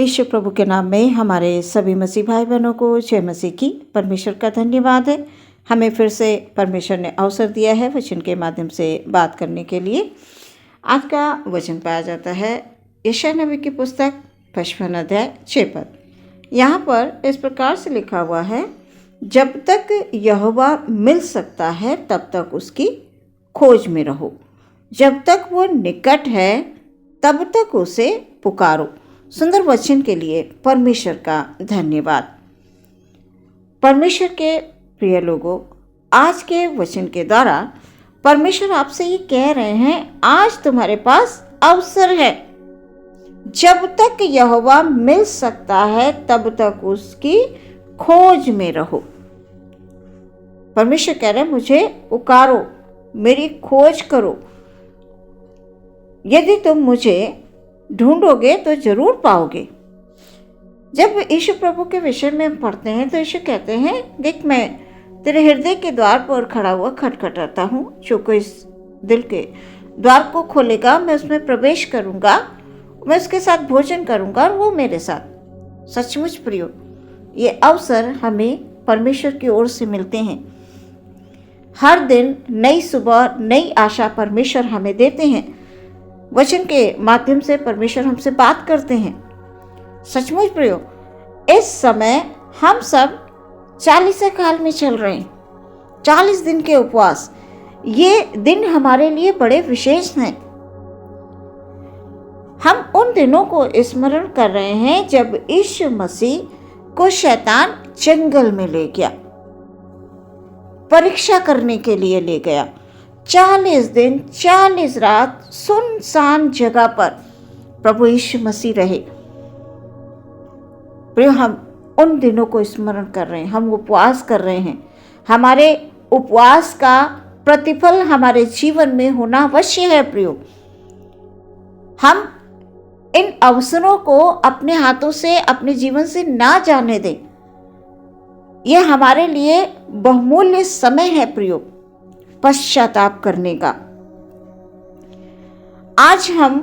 यीशु प्रभु के नाम में हमारे सभी मसीह भाई बहनों को जय मसीह की। परमेश्वर का धन्यवाद है, हमें फिर से परमेश्वर ने अवसर दिया है वचन के माध्यम से बात करने के लिए। आज का वचन पाया जाता है यशायाह नबी की पुस्तक 55 अध्याय 6 पद। यहाँ पर इस प्रकार से लिखा हुआ है, जब तक यहोवा मिल सकता है तब तक उसकी खोज में रहो, जब तक वो निकट है तब तक उसे पुकारो। सुंदर वचन के लिए परमेश्वर का धन्यवाद। परमेश्वर के प्रिय लोगों, आज के वचन के द्वारा परमेश्वर आपसे ये कह रहे हैं, आज तुम्हारे पास अवसर है। जब तक यहोवा मिल सकता है तब तक उसकी खोज में रहो। परमेश्वर कह रहे हैं, मुझे पुकारो, मेरी खोज करो। यदि तुम मुझे ढूंढोगे तो जरूर पाओगे। जब यीशु प्रभु के विषय में पढ़ते हैं तो यीशु कहते हैं, देख मैं तेरे हृदय के द्वार पर खड़ा हुआ खटखटाता हूँ, जो कोई इस दिल के द्वार को खोलेगा मैं उसमें प्रवेश करूँगा, मैं उसके साथ भोजन करूँगा और वो मेरे साथ। सचमुच प्रियो, ये अवसर हमें परमेश्वर की ओर से मिलते हैं। हर दिन नई सुबह, नई आशा परमेश्वर हमें देते हैं। वचन के माध्यम से परमेश्वर हमसे बात करते हैं। सचमुच प्रियो, इस समय हम सब 40 काल में चल रहे हैं, 40 दिन के उपवास। ये दिन हमारे लिए बड़े विशेष हैं। हम उन दिनों को स्मरण कर रहे हैं जब यीशु मसीह को शैतान जंगल में ले गया, परीक्षा करने के लिए ले गया। 40 दिन 40 रात सुनसान जगह पर प्रभु यीशु मसीह रहे। प्रिय, हम उन दिनों को स्मरण कर रहे हैं, हम उपवास कर रहे हैं। हमारे उपवास का प्रतिफल हमारे जीवन में होना अवश्य है। प्रियो, हम इन अवसरों को अपने हाथों से, अपने जीवन से ना जाने दें। यह हमारे लिए बहुमूल्य समय है प्रियो, पश्चाताप करने का। आज हम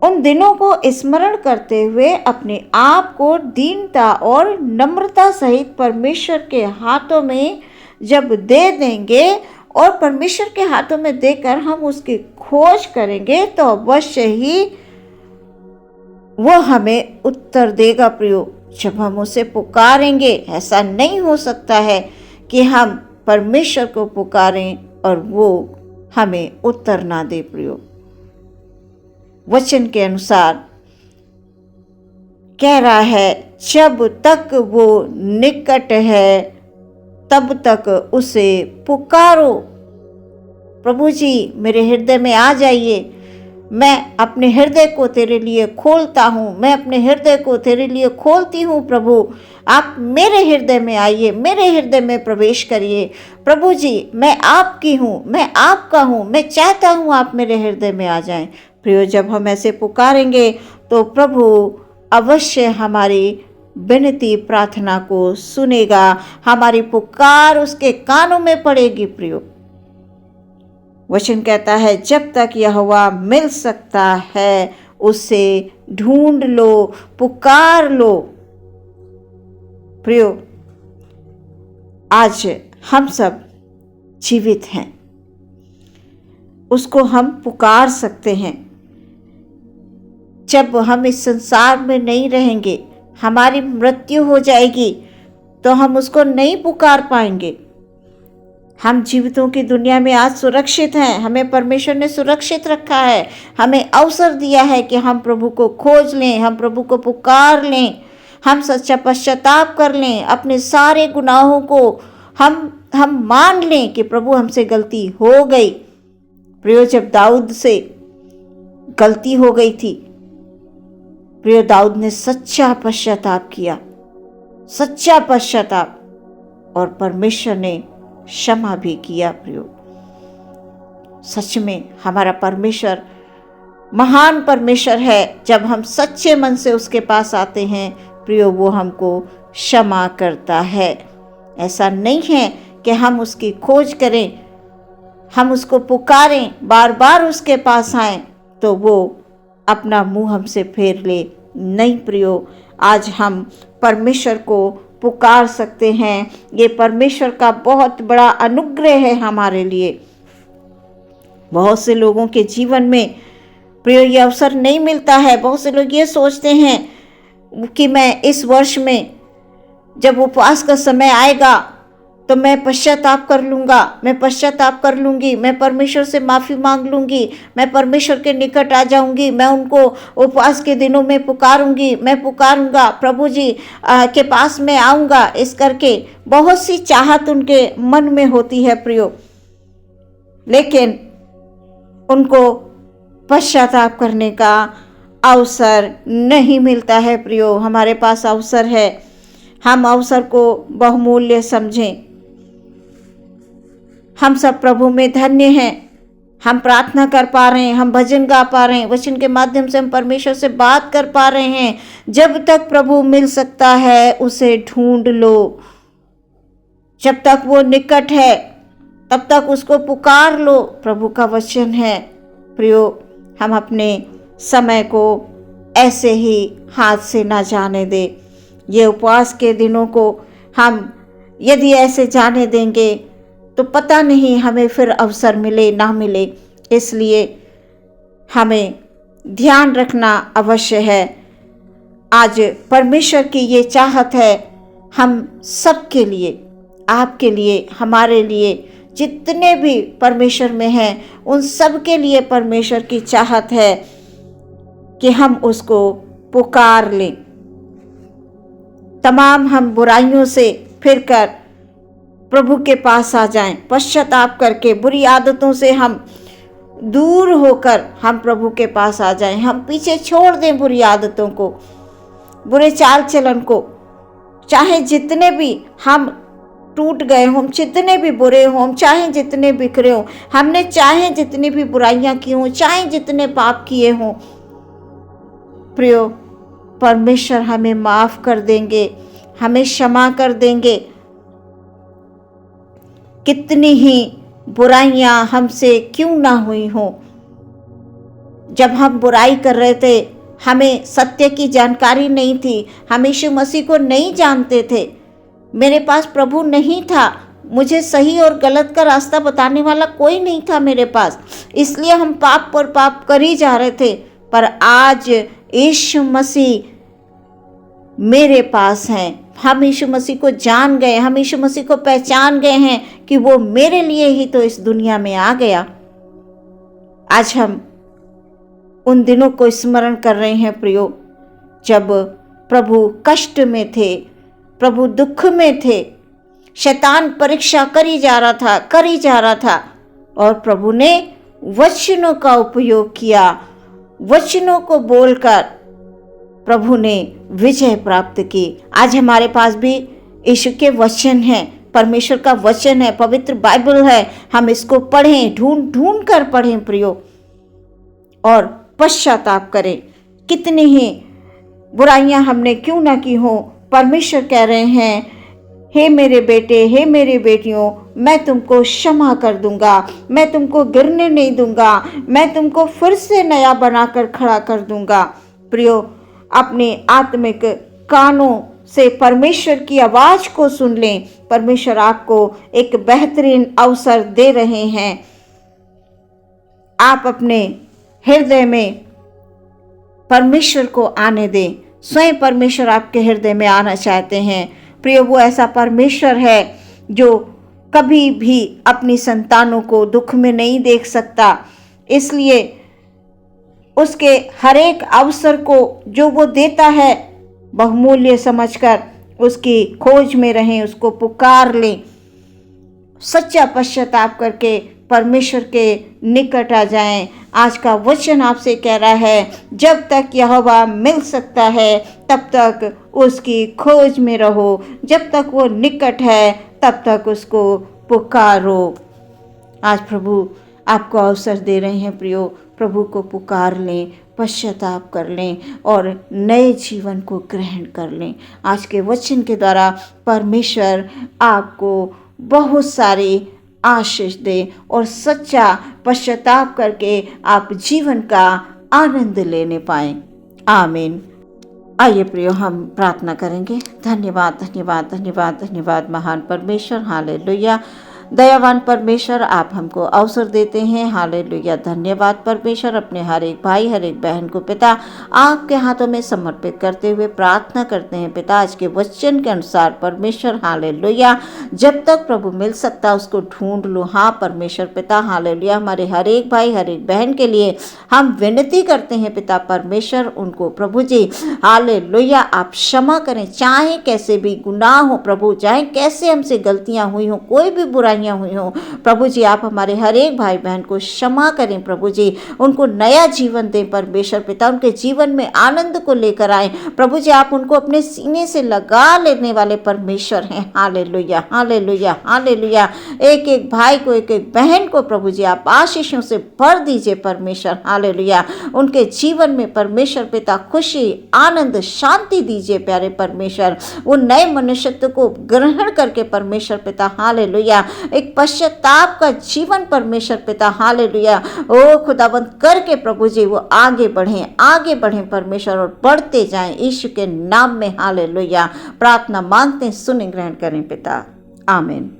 उन दिनों को स्मरण करते हुए अपने आप को दीनता और नम्रता सहित परमेश्वर के हाथों में जब दे देंगे और परमेश्वर के हाथों में देकर हम उसकी खोज करेंगे तो अवश्य ही वो हमें उत्तर देगा। प्रियो, जब हम उसे पुकारेंगे, ऐसा नहीं हो सकता है कि हम परमेश्वर को पुकारें और वो हमें उत्तर ना दे। प्रियो, वचन के अनुसार कह रहा है, जब तक वो निकट है तब तक उसे पुकारो। प्रभु जी, मेरे हृदय में आ जाइए। मैं अपने हृदय को तेरे लिए खोलता हूँ, मैं अपने हृदय को तेरे लिए खोलती हूँ। प्रभु, आप मेरे हृदय में आइए, मेरे हृदय में प्रवेश करिए। प्रभु जी, मैं आपकी हूँ, मैं आपका हूँ, मैं चाहता हूँ आप मेरे हृदय में आ जाएं। प्रियो, जब हम ऐसे पुकारेंगे तो प्रभु अवश्य हमारी विनती प्रार्थना को सुनेगा, हमारी पुकार उसके कानों में पड़ेगी। प्रियो, वचन कहता है, जब तक यहोवा मिल सकता है उसे ढूंढ लो, पुकार लो। प्रियो, आज हम सब जीवित हैं, उसको हम पुकार सकते हैं। जब हम इस संसार में नहीं रहेंगे, हमारी मृत्यु हो जाएगी तो हम उसको नहीं पुकार पाएंगे। हम जीवितों की दुनिया में आज सुरक्षित हैं, हमें परमेश्वर ने सुरक्षित रखा है। हमें अवसर दिया है कि हम प्रभु को खोज लें, हम प्रभु को पुकार लें, हम सच्चा पश्चाताप कर लें, अपने सारे गुनाहों को हम मान लें कि प्रभु हमसे गलती हो गई। प्रियो, जब दाऊद से गलती हो गई थी, प्रियो, दाऊद ने सच्चा पश्चाताप किया, सच्चा पश्चाताप, और परमेश्वर ने क्षमा भी किया। प्रियो, सच में हमारा परमेश्वर महान परमेश्वर है। जब हम सच्चे मन से उसके पास आते हैं प्रियो, वो हमको क्षमा करता है। ऐसा नहीं है कि हम उसकी खोज करें, हम उसको पुकारें, बार बार उसके पास आएं तो वो अपना मुंह हमसे फेर ले, नहीं प्रियो, आज हम परमेश्वर को पुकार सकते हैं। ये परमेश्वर का बहुत बड़ा अनुग्रह है हमारे लिए। बहुत से लोगों के जीवन में प्रियो ये अवसर नहीं मिलता है। बहुत से लोग ये सोचते हैं कि मैं इस वर्ष में जब उपवास का समय आएगा तो मैं पश्चाताप कर लूँगा, मैं पश्चाताप कर लूँगी, मैं परमेश्वर से माफ़ी मांग लूँगी, मैं परमेश्वर के निकट आ जाऊँगी, मैं उनको उपवास के दिनों में पुकारूँगी, मैं पुकारूँगा, प्रभु जी के पास में आऊँगा। इस करके बहुत सी चाहत उनके मन में होती है प्रियो, लेकिन उनको पश्चाताप करने का अवसर नहीं मिलता है प्रियो। हमारे पास अवसर है, हम अवसर को बहुमूल्य समझें। हम सब प्रभु में धन्य हैं। हम प्रार्थना कर पा रहे हैं, हम भजन गा पा रहे हैं, वचन के माध्यम से हम परमेश्वर से बात कर पा रहे हैं। जब तक प्रभु मिल सकता है उसे ढूंढ लो। जब तक वो निकट है तब तक उसको पुकार लो, प्रभु का वचन है प्रियो। हम अपने समय को ऐसे ही हाथ से ना जाने दे। ये उपवास के दिनों को हम यदि ऐसे जाने देंगे तो पता नहीं हमें फिर अवसर मिले ना मिले। इसलिए हमें ध्यान रखना अवश्य है। आज परमेश्वर की ये चाहत है हम सबके लिए, आपके लिए, हमारे लिए, जितने भी परमेश्वर में हैं उन सब के लिए परमेश्वर की चाहत है कि हम उसको पुकार लें। तमाम हम बुराइयों से फिरकर प्रभु के पास आ जाएं, पश्चाताप करके बुरी आदतों से हम दूर होकर हम प्रभु के पास आ जाएं। हम पीछे छोड़ दें बुरी आदतों को, बुरे चाल चलन को। चाहे जितने भी हम टूट गए हों, जितने भी बुरे हों, चाहे जितने बिखरे हों, हमने चाहे जितनी भी बुराइयां की हों, चाहे जितने पाप किए हों, प्रियो परमेश्वर हमें माफ कर देंगे, हमें क्षमा कर देंगे। कितनी ही बुराइयां हमसे क्यों ना हुई हों, जब हम बुराई कर रहे थे हमें सत्य की जानकारी नहीं थी, हम यीशु मसीह को नहीं जानते थे, मेरे पास प्रभु नहीं था, मुझे सही और गलत का रास्ता बताने वाला कोई नहीं था मेरे पास, इसलिए हम पाप पर पाप कर ही जा रहे थे। पर आज यीशु मसीह मेरे पास हैं, हम यीशु मसीह को जान गए, हम यीशु मसीह को पहचान गए हैं कि वो मेरे लिए ही तो इस दुनिया में आ गया। आज हम उन दिनों को स्मरण कर रहे हैं प्रियो, जब प्रभु कष्ट में थे, प्रभु दुख में थे, शैतान परीक्षा करी जा रहा था और प्रभु ने वचनों का उपयोग किया, वचनों को बोलकर प्रभु ने विजय प्राप्त की। आज हमारे पास भी यीशु के वचन हैं, परमेश्वर का वचन है, पवित्र बाइबल है। हम इसको पढ़ें, ढूंढ कर पढ़ें प्रियो, और पश्चाताप करें। कितनी ही बुराइयां हमने क्यों ना की हो, परमेश्वर कह रहे हैं, हे मेरे बेटे, हे मेरी बेटियों, मैं तुमको क्षमा कर दूंगा, मैं तुमको गिरने नहीं दूंगा, मैं तुमको फिर से नया बनाकर खड़ा कर दूंगा। प्रियो, अपने आत्मिक कानों से परमेश्वर की आवाज को सुन लें। परमेश्वर आपको एक बेहतरीन अवसर दे रहे हैं। आप अपने हृदय में परमेश्वर को आने दें। स्वयं परमेश्वर आपके हृदय में आना चाहते हैं। प्रिय, वो ऐसा परमेश्वर है जो कभी भी अपनी संतानों को दुख में नहीं देख सकता, इसलिए उसके हर एक अवसर को जो वो देता है बहुमूल्य समझकर उसकी खोज में रहें, उसको पुकार लें, सच्चा पश्चाताप करके परमेश्वर के निकट आ जाएं। आज का वचन आपसे कह रहा है, जब तक यहोवा मिल सकता है तब तक उसकी खोज में रहो, जब तक वो निकट है तब तक उसको पुकारो। आज प्रभु आपको अवसर दे रहे हैं प्रियो, प्रभु को पुकार लें, पश्चाताप कर लें और नए जीवन को ग्रहण कर लें। आज के वचन के द्वारा परमेश्वर आपको बहुत सारी आशीष दे और सच्चा पश्चाताप करके आप जीवन का आनंद लेने पाएं। आमीन। आइए प्रियो, हम प्रार्थना करेंगे। धन्यवाद धन्यवाद धन्यवाद धन्यवाद महान परमेश्वर, हालेलुया। दयावान परमेश्वर, आप हमको अवसर देते हैं, हालेलुया। धन्यवाद परमेश्वर। अपने हर एक भाई हर एक बहन को पिता आपके हाथों में समर्पित करते हुए प्रार्थना करते हैं पिता, आज के वचन के अनुसार परमेश्वर, हालेलुया, जब तक प्रभु मिल सकता उसको ढूंढ लो। हाँ परमेश्वर पिता, हालेलुया, हमारे हर एक भाई हर एक बहन के लिए हम विनती करते हैं पिता परमेश्वर, उनको प्रभु जी, हालेलुया, आप क्षमा करें। चाहे कैसे भी गुनाह हो प्रभु, चाहे कैसे हमसे गलतियां हुई हो, कोई भी बुराइयां हुई हो प्रभु जी, आप हमारे हर एक भाई बहन को क्षमा करें प्रभु जी, उनको नया जीवन दें परमेश्वर पिता, उनके जीवन में आनंद को लेकर आए प्रभु जी। आप उनको अपने सीने से लगा लेने वाले परमेश्वर हैं, हालेलुया हालेलुया हालेलुया। एक एक भाई को, एक एक बहन को प्रभु जी आप आशीषों से भर दीजिए परमेश्वर, हालेलुया। उनके जीवन में परमेश्वर पिता खुशी, आनंद, शांति दीजिए प्यारे परमेश्वर। वो नए मनुष्यत्व को ग्रहण करके परमेश्वर पिता, हालेलुया, एक पश्चाताप का जीवन परमेश्वर पिता, हालेलुया, ओ खुदाबंद करके प्रभु जी वो आगे बढ़ें परमेश्वर, और बढ़ते जाएं यीशु के नाम में, हालेलुया। प्रार्थना मांगते हैं, सुने ग्रहण करें पिता, आमीन।